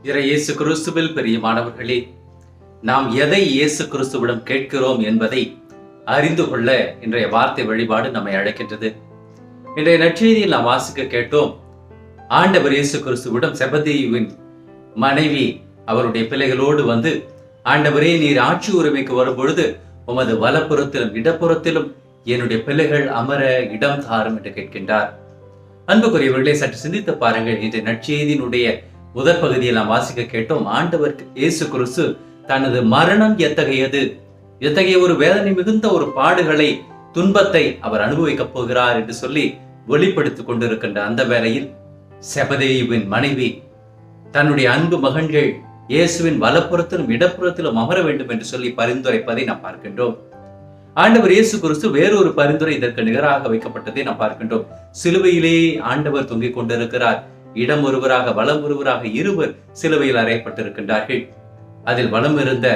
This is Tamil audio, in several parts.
இயேசு கிறிஸ்துவில் பிரியமானவர்களே, நாம் எதை இயேசு கிறிஸ்துவிடம் கேட்கிறோம் என்பதை அறிந்து கொள்ள இன்றைய வார்த்தை வழிபாடு நம்மை அழைக்கின்றது. இன்றைய நற்செய்தியில் நாம் வாசிக்க கேட்டோம், ஆண்டவர் இயேசு கிறிஸ்துவிடம் செபதேயுவின் மனைவி அவருடைய பிள்ளைகளோடு வந்து, ஆண்டவரே, நீர் ஆட்சி உரிமைக்கு வரும்பொழுது உமது வலப்புறத்திலும் இடப்புறத்திலும் என்னுடைய பிள்ளைகள் அமர இடம் தாரும் என்று கேட்கின்றார். அன்புக்குரியவர்களே, சற்று சிந்தித்து பாருங்கள். இன்றைய நற்செய்தியினுடைய முதற் பகுதியில் நாம் வாசிக்க கேட்டோம், ஆண்டவர் இயேசு கிறிஸ்து தனது மரணம் எத்தகைய ஒரு வேதனை மிகுந்த ஒரு பாடுகளை, துன்பத்தை அவர் அனுபவிக்கப் போகிறார் என்று சொல்லி வெளிப்படுத்திக் கொண்டிருக்கின்ற அந்த வேளையில் செபதேயுவின் மனைவி தன்னுடைய அன்பு மகன்கள் இயேசுவின் வலப்புறத்திலும் இடப்புறத்திலும் அமர வேண்டும் என்று சொல்லி பரிந்துரைப்பதை நாம் பார்க்கின்றோம். ஆண்டவர் இயேசு கிறிஸ்து வேறொரு பரிந்துரை இதற்கு நிகராக வைக்கப்பட்டதை நாம் பார்க்கின்றோம். சிலுவையிலே ஆண்டவர் தொங்கிக் கொண்டிருக்கிறார். இடம் ஒருவராக வலம் ஒருவராக இருவர் சிலுவையில் அறையப்பட்டிருக்கின்றார்கள். அதில் வலம் இருந்த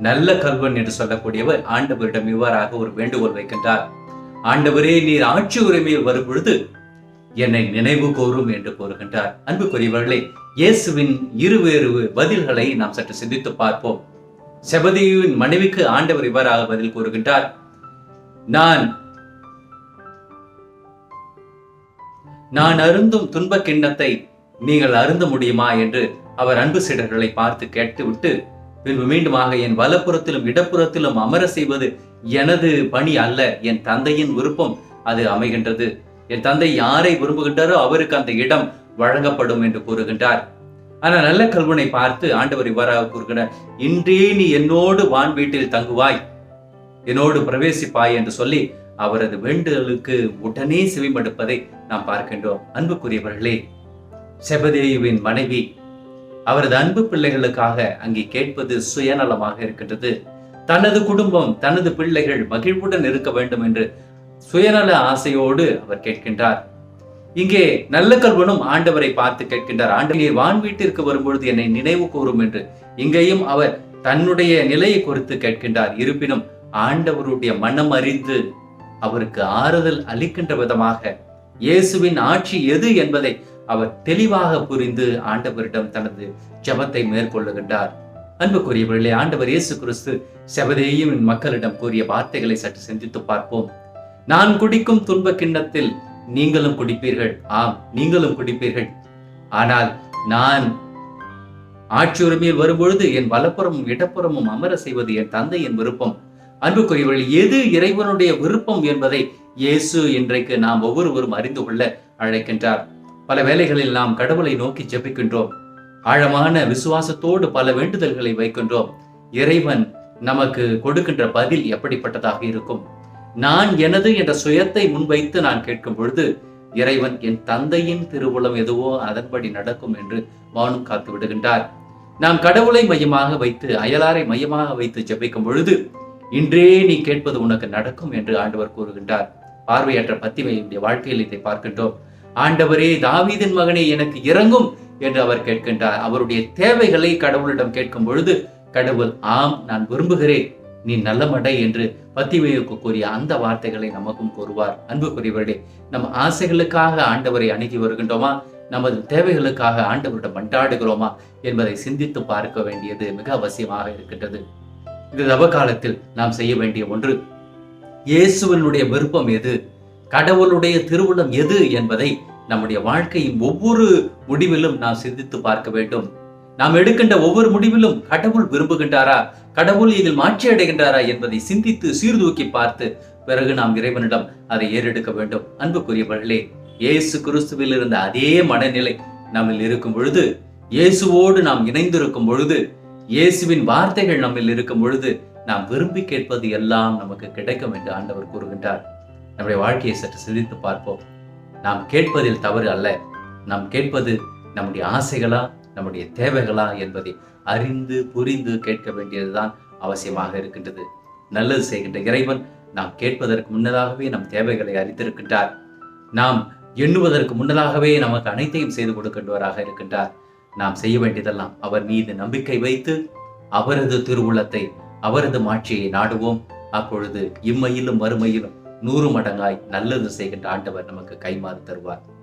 நல்ல கல்வன் என்று சொல்லக்கூடியவர் ஆண்டவரிடம் இவ்வாறாக ஒரு வேண்டுகோள் வைக்கின்றார். ஆண்டவரே, நீர் ஆட்சி உரிமையில் வரும் பொழுது என்னை நினைவு கூறும் என்று கூறுகின்றார். அன்புக்குரியவர்களே, இயேசுவின் இருவேறு பதில்களை நாம் சற்று சிந்தித்து பார்ப்போம். செபதேயுவின் மனைவிக்கு ஆண்டவர் இவ்வாறாக பதில் கூறுகின்றார், நான் அருந்தும் துன்ப கிண்ணத்தை நீங்கள் அருந்த முடியுமா என்று அவர் அன்பு சீடர்களை பார்த்து கேட்டுவிட்டு பின்பு மீண்டுமாக, என் வலப்புறத்திலும் இடப்புறத்திலும் அமர செய்வது எனது பணி அல்ல, என் தந்தையின் விருப்பம் அது அமைகின்றது. என் தந்தை யாரை விரும்புகின்றாரோ அவருக்கு அந்த இடம் வழங்கப்படும் என்று கூறுகின்றார். ஆனால் நல்ல கல்வனை பார்த்து ஆண்டவர் இவ்வாறாக கூறுகிறார், இன்றே நீ என்னோடு வான் வீட்டில் தங்குவாய், என்னோடு பிரவேசிப்பாய் என்று சொல்லி அவரது வேண்டுதலுக்கு உடனே செவிமடுப்பதை நாம் பார்க்கின்றோம். அன்புக்குரியவர்களே, செபதேயுவின் மனைவி அவரது அன்பு பிள்ளைகளுக்காக அங்கே கேட்பது சுயநலமாக இருக்கின்றது. தனது குடும்பம், தனது பிள்ளைகள் மகிழ்வுடன் இருக்க வேண்டும் என்று சுயநல ஆசையோடு அவர் கேட்கின்றார். இங்கே நல்ல கல்வனும் ஆண்டவரை பார்த்து கேட்கின்றார், ஆண்டவரே, வான் வீட்டிற்கு வரும்பொழுது என்னை நினைவு கூறும் என்று. இங்கேயும் அவர் தன்னுடைய நிலையை குறித்து கேட்கின்றார். இருப்பினும் ஆண்டவருடைய மனம் அறிந்து அவருக்கு ஆறுதல் அளிக்கின்ற விதமாக இயேசுவின் ஆட்சி எது என்பதை அவர் தெளிவாக புரிந்து ஆண்டவரிடம் தனது ஜெபத்தை மேற்கொள்ளுகின்றார். அன்புக்குரியவர்களே, ஆண்டவர் இயேசு கிறிஸ்து செபதேயுவின் மக்களிடம் கூறிய வார்த்தைகளை சற்று சிந்தித்து பார்ப்போம். நான் குடிக்கும் துன்ப கிண்ணத்தில் நீங்களும் குடிப்பீர்கள், ஆம், நீங்களும் குடிப்பீர்கள். ஆனால் நான் ஆட்சி உரிமையில் வரும்பொழுது என் வலப்புறமும் இடப்புறமும் அமர செய்வது என் தந்தையின் விருப்பம். அன்புக்குரியவர்கள், எது இறைவனுடைய விருப்பம் என்பதை இயேசு இன்றைக்கு நாம் ஒவ்வொருவரும் அறிந்து கொள்ள அழைக்கின்றார். பல வேளைகளில் நாம் கடவுளை நோக்கி ஜெபிக்கின்றோம். ஆழமான விசுவாசத்தோடு பல வேண்டுதல்களை வைக்கின்றோம். இறைவன் நமக்கு கொடுக்கின்ற பதில் எப்படிப்பட்டதாக இருக்கும்? நான் எனது என்ற சுயத்தை முன்வைத்து நான் கேட்கும் பொழுது இறைவன் என் தந்தையின் திருவுளம் எதுவோ அதன்படி நடக்கும் என்று மௌனம் காத்து விடுகின்றார். நாம் கடவுளை மையமாக வைத்து, அயலாரை மையமாக வைத்து ஜெபிக்கும் பொழுது இன்றே நீ கேட்பது உனக்கு நடக்கும் என்று ஆண்டவர் கூறுகின்றார். பார்வையற்ற பத்திமையுடைய வாழ்க்கையில் இதை பார்க்கின்றோம். ஆண்டவரே, தாவீதின் மகனே, எனக்கு இறங்கும் என்று அவர் கேட்கின்றார். அவருடைய தேவைகளை கடவுளிடம் கேட்கும் பொழுது கடவுள், ஆம், நான் விரும்புகிறேன், நீ நல்லமடை என்று பத்திமையுக்கு கூறிய அந்த வார்த்தைகளை நமக்கும் கூறுவார். அன்புக்குரியவர்களே, நம் ஆசைகளுக்காக ஆண்டவரை அணுகி வருகின்றோமா? நமது தேவைகளுக்காக ஆண்டவரிடம் மன்றாடுகிறோமா என்பதை சிந்தித்து பார்க்க வேண்டியது மிக அவசியமாக இருக்கின்றது. இந்த தவ காலத்தில் நாம் செய்ய வேண்டிய ஒன்று, இயேசுவினுடைய விருப்பம் எது, கடவுளுடைய திருவுளம் எது என்பதை நம்முடைய வாழ்க்கையின் ஒவ்வொரு முடிவிலும் நாம் சிந்தித்து பார்க்க வேண்டும். நாம் எடுக்கின்ற ஒவ்வொரு முடிவிலும் கடவுள் விரும்புகின்றாரா, கடவுள் இதில் மாற்றி அடைகின்றாரா என்பதை சிந்தித்து சீர்தூக்கி பார்த்து பிறகு நாம் இறைவனிடம் அதை ஏறெடுக்க வேண்டும். அன்புக்குரியவர்களே, இயேசு கிறிஸ்துவில் இருந்த அதே மனநிலை நம்மில் இருக்கும் பொழுது, இயேசுவோடு நாம் இணைந்திருக்கும் பொழுது, இயேசுவின் வார்த்தைகள் நம்மில் இருக்கும் பொழுது நாம் விரும்பி கேட்பது எல்லாம் நமக்கு கிடைக்கும் என்று ஆண்டவர் கூறுகின்றார். நம்முடைய வாழ்க்கையை சற்று சிந்தித்து பார்ப்போம். நாம் கேட்பதில் தவறு அல்ல. நாம் கேட்பது நம்முடைய ஆசைகளா, நம்முடைய தேவைகளா என்பதை அறிந்து புரிந்து கேட்க வேண்டியதுதான் அவசியமாக இருக்கின்றது. நல்லது செய்கின்ற இறைவன் நாம் கேட்பதற்கு முன்னதாகவே நம் தேவைகளை அறிந்திருக்கின்றார். நாம் எண்ணுவதற்கு முன்னதாகவே நமக்கு அனைத்தையும் செய்து கொடுக்கின்றவராக இருக்கின்றார். நாம் செய்ய வேண்டியதெல்லாம் அவர் மீது நம்பிக்கை வைத்து அவரது திருவுளத்தை, அவரது மாட்சியை நாடுவோம். அப்பொழுது இம்மையிலும் மறுமையிலும் 100 மடங்காய் நல்லது செய்கின்ற ஆண்டவர் நமக்கு கைமாறு தருவார்.